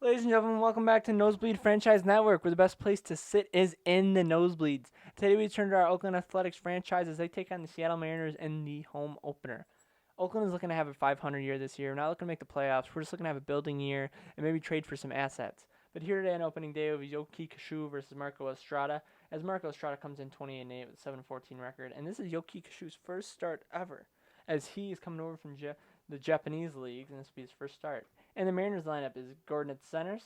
Ladies and gentlemen, welcome back to Nosebleed Franchise Network, where the best place to sit is in the nosebleeds. Today we turn to our Oakland Athletics franchise as they take on the Seattle Mariners in the home opener. Oakland is looking to have a 500 year this year. We're not looking to make the playoffs. We're just looking to have a building year and maybe trade for some assets. But here today on opening day, will be Yoki Kashu versus Marco Estrada, as Marco Estrada comes in 28-8 with a 7-14 record. And this is Yoki Kashu's first start ever, as he is coming over from the Japanese leagues, and this will be his first start. And the Mariners lineup is Gordon at center,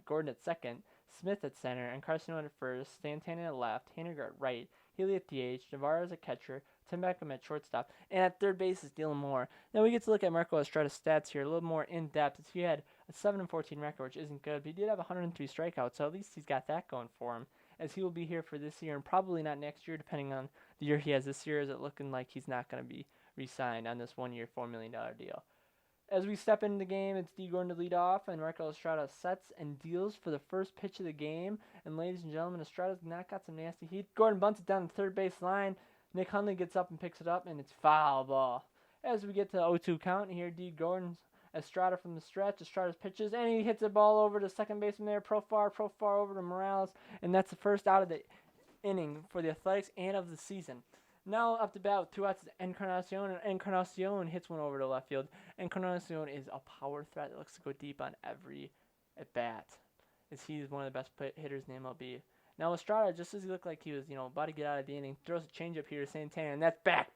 Gordon at second, Smith at center, and Carson at first, Santana at left, Haniger at right, Healy at DH, Navarro at catcher, Tim Beckham at shortstop, and at third base is Dylan Moore. Now we get to look at Marco Estrada's stats here a little more in depth. He had a 7-14 record, which isn't good, but he did have 103 strikeouts, so at least he's got that going for him, as he will be here for this year and probably not next year, depending on the year he has this year. Is it looking like he's not going to be re-signed on this 1 year, $4 million deal? As we step into the game, it's D. Gordon to lead off, and Marco Estrada sets and deals for the first pitch of the game. And ladies and gentlemen, Estrada's not got some nasty heat. Gordon bunts it down the third base line. Nick Hundley gets up and picks it up, and it's foul ball. As we get to the 0-2 count here, D. Gordon's Estrada from the stretch. Estrada's pitches, and he hits the ball over to second baseman there. Profar over to Morales, and that's the first out of the inning for the Athletics and of the season. Now up to bat with 2 outs is Encarnacion, and Encarnacion hits one over to left field. Encarnacion is a power threat that looks to go deep on every at bat, as he's one of the best hitters in the MLB. Now Estrada, just as he looked like he was, about to get out of the inning, throws a changeup here to Santana, and that's back,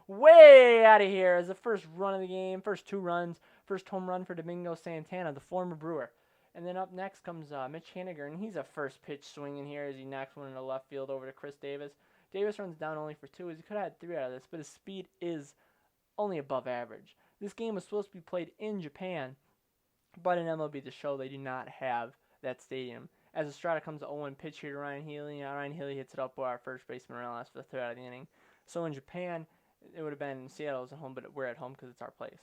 way out of here as the first run of the game, first 2 runs, first home run for Domingo Santana, the former Brewer. And then up next comes Mitch Haniger, and he's a first pitch swinging here as he knocks one into left field over to Chris Davis. Davis runs down only for 2, as he could have had 3 out of this, but his speed is only above average. This game was supposed to be played in Japan, but in MLB The Show, they do not have that stadium. As Estrada comes to 0-1 pitch here to Ryan Healy, and Ryan Healy hits it up by our first baseman Morales for the 3rd out of the inning. So in Japan, it would have been Seattle as a home, but we're at home because it's our place.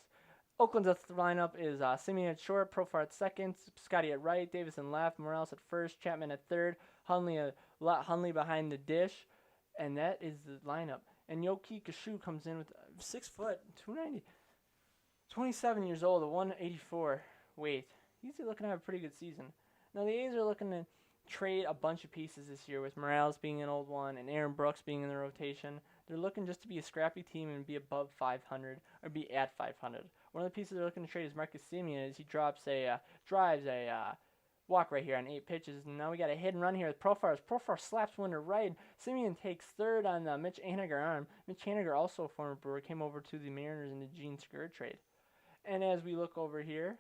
Oakland's lineup is Simeon at short, Profar at second, Scotty at right, Davis in left, Morales at first, Chapman at third, Hundley behind the dish. And that is the lineup. And Yoki Kashu comes in with 6 foot, 290, 27 years old, a 184 weight. He's looking to have a pretty good season. Now the A's are looking to trade a bunch of pieces this year, with Morales being an old one and Aaron Brooks being in the rotation. They're looking just to be a scrappy team and be above 500 or be at 500. One of the pieces they're looking to trade is Marcus Semien, as he drives a walk right here on 8 pitches, and now we got a hit and run here with Profar. Profar slaps one to right. Simeon takes third on the Mitch Haniger arm. Mitch Haniger, also a former Brewer, came over to the Mariners in the Gene Segura trade. And as we look over here,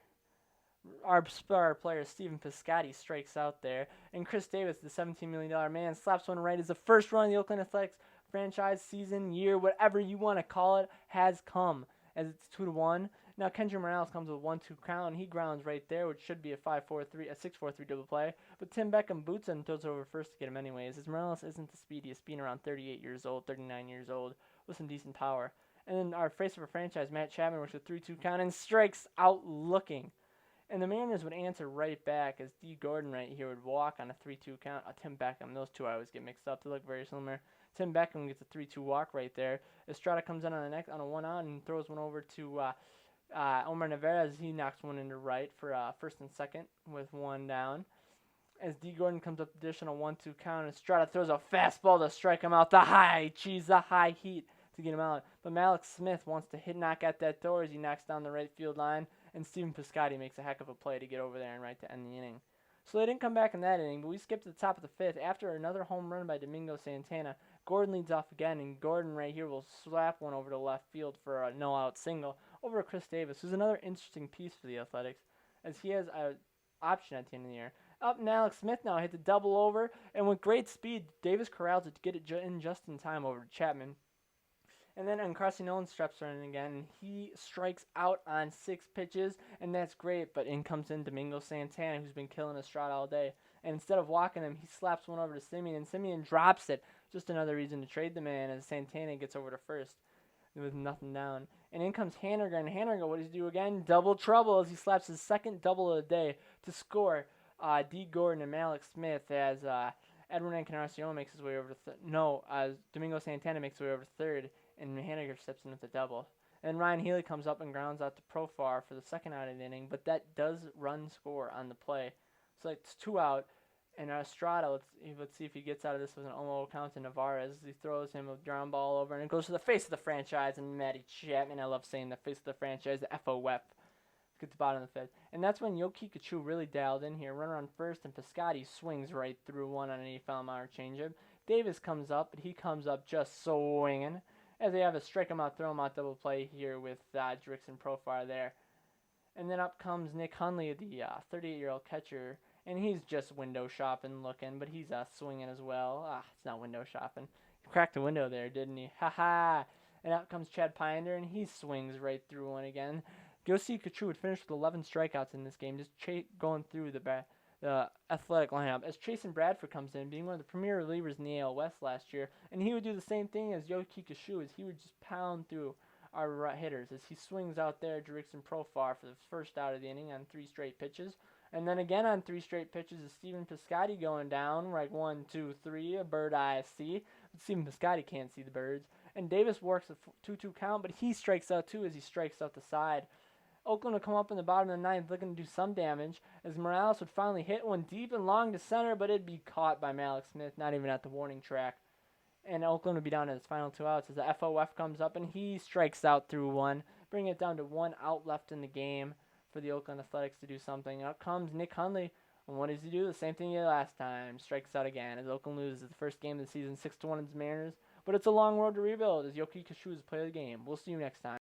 our star player Stephen Piscotty strikes out there, and Chris Davis, the $17 million man, slaps one right as the first run of the Oakland Athletics franchise, season, year, whatever you want to call it, has come, as it's 2-1. Now Kendrick Morales comes with 1-2 count, and he grounds right there, which should be a 6-4-3 double play. But Tim Beckham boots him and throws it over first to get him anyways, as Morales isn't the speediest, being around 38 years old, 39 years old, with some decent power. And then our face of a franchise, Matt Chapman, works with 3-2 count and strikes out looking. And the Mariners would answer right back, as D. Gordon right here would walk on a 3-2 count. Tim Beckham, those two I always get mixed up. They look very similar. Tim Beckham gets a 3-2 walk right there. Estrada comes in on a 1 out and throws one over to Omar Navarez. He knocks one into right for first and second with 1 down. As D. Gordon comes up the dish on a 1-2 count, Estrada throws a fastball to strike him out. The high heat to get him out. But Malik Smith wants to knock at that door as he knocks down the right field line, and Stephen Piscotty makes a heck of a play to get over there and right to end the inning. So they didn't come back in that inning, but we skipped to the top of the 5th. After another home run by Domingo Santana, Gordon leads off again, and Gordon right here will slap one over to left field for a no-out single over to Chris Davis, who's another interesting piece for the Athletics, as he has an option at the end of the year. Up and Alex Smith now hits a double over, and with great speed, Davis corrals it to get it in just in time over to Chapman. And then Encarnacion steps in again, and he strikes out on 6 pitches, and that's great. But in comes Domingo Santana, who's been killing Estrada all day. And instead of walking him, he slaps one over to Simeon, and Simeon drops it. Just another reason to trade the man, as Santana gets over to first with nothing down. And in comes Haniger, and Haniger, what does he do again? Double trouble, as he slaps his second double of the day to score D. Gordon and Malik Smith, as Edwin Encarnacion makes his way over to Domingo Santana makes his way over to third, and Haniger steps in with a double. And Ryan Healy comes up and grounds out to Profar for the second out of the inning, but that does run score on the play. So it's 2 out. And Estrada, let's see if he gets out of this with an 0-0 count to Navarez. He throws him a ground ball over, and it goes to the face of the franchise. And Matty Chapman, I love saying the face of the franchise, the FOF. Get the bottom of the fifth. And that's when Yoki Kachu really dialed in here. Runner on first, and Piscotty swings right through one on an 80-mile-an-hour changeup. Davis comes up, but he comes up just swinging. As they have a strike him out, throw him out double play here with Drix and Profar there. And then up comes Nick Hundley, the 38-year-old catcher. And he's just window shopping looking, but he's swinging as well. It's not window shopping. He cracked the window there, didn't he? Ha-ha! And out comes Chad Pinder, and he swings right through one again. Yosi Kachu would finish with 11 strikeouts in this game, just going through the athletic lineup. As Chasen Bradford comes in, being one of the premier relievers in the AL West last year, and he would do the same thing as Yoki Kachu, as he would just pound through our hitters as he swings out there, Drix and Profar for the first out of the inning on 3 straight pitches. And then again on 3 straight pitches is Stephen Piscotty going down, like 1, 2, 3, a bird eye see. But Stephen Piscotty can't see the birds. And Davis works a 2-2 count, but he strikes out too as he strikes out the side. Oakland would come up in the bottom of the 9th looking to do some damage, as Morales would finally hit one deep and long to center, but it'd be caught by Malik Smith, not even at the warning track. And Oakland would be down to its final 2 outs as the FOF comes up and he strikes out through one, bringing it down to 1 out left in the game for the Oakland Athletics to do something. Out comes Nick Hundley, and what does he do? The same thing he did last time. Strikes out again as Oakland loses the first game of the season 6-1 against the Mariners. But it's a long road to rebuild as Yoki Kashu is player of the game. We'll see you next time.